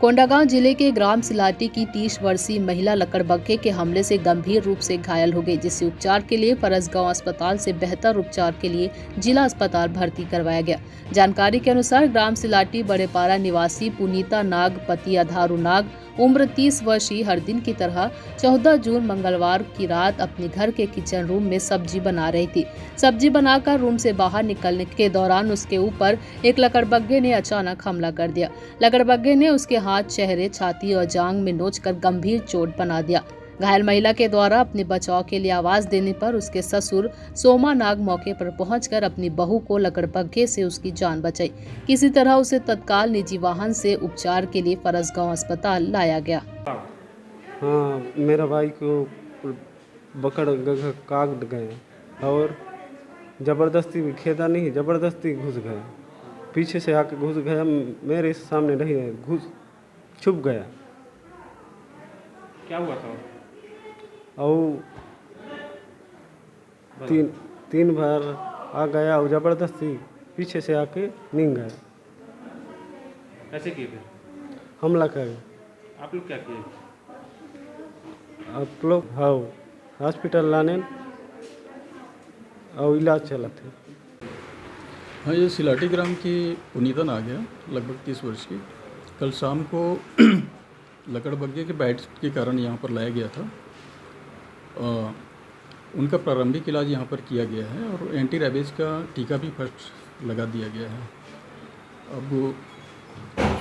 कोंडागांव जिले के ग्राम सिलाटी की 30 वर्षीय महिला लकड़बग्घे के हमले से गंभीर रूप से घायल हो गई, जिसे उपचार के लिए फरसगांव अस्पताल से बेहतर उपचार के लिए जिला अस्पताल भर्ती करवाया गया। जानकारी के अनुसार ग्राम सिलाटी बड़ेपारा निवासी पुनीता नाग पति अधारू नाग उम्र 30 वर्षीय हर दिन की तरह 14 जून मंगलवार की रात अपने घर के किचन रूम में सब्जी बना रही थी। सब्जी बनाकर रूम से बाहर निकलने के दौरान उसके ऊपर एक लकड़बग्घे ने अचानक हमला कर दिया। लकड़बग्घे ने उसके हाथ, चेहरे, छाती और जांघ में नोचकर गंभीर चोट बना दिया। घायल महिला के द्वारा अपने बचाव के लिए आवाज देने पर उसके ससुर सोमा नाग मौके पर पहुंचकर अपनी बहू को लकड़बग्घे से उसकी जान बचाई। किसी तरह उसे तत्काल निजी वाहन से उपचार के लिए फरसगांव अस्पताल लाया गया। हाँ, मेरा भाई को बकड़ काट गए और ज़बरदस्ती भी खेदा नहीं, ज़बरदस्ती घुस गए, पीछे से आके घुस गया, मेरे सामने नहीं है, घुस छुप गया। क्या हुआ था? और तीन बार आ गया और ज़बरदस्ती पीछे से आके नींद गया। कैसे किए फिर? हमला कर। आप लोग क्या किए? आप लोग हाँ हॉस्पिटल लाने और इलाज चला थे। हाँ, ये सिलाटी ग्राम की पुनीता नाग है, लगभग 30 वर्ष की। कल शाम को लकड़बग्घे के बाइट के कारण यहाँ पर लाया गया था। उनका प्रारंभिक इलाज यहाँ पर किया गया है और एंटी रेबीज का टीका भी फर्स्ट लगा दिया गया है। अब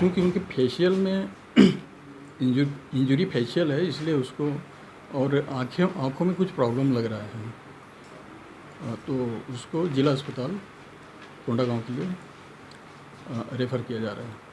चूँकि उनके फेशियल में इंजरी फेशियल है, इसलिए उसको और आँखों में कुछ प्रॉब्लम लग रहा है, तो उसको जिला अस्पताल कोंडागांव के लिए रेफ़र किया जा रहा है।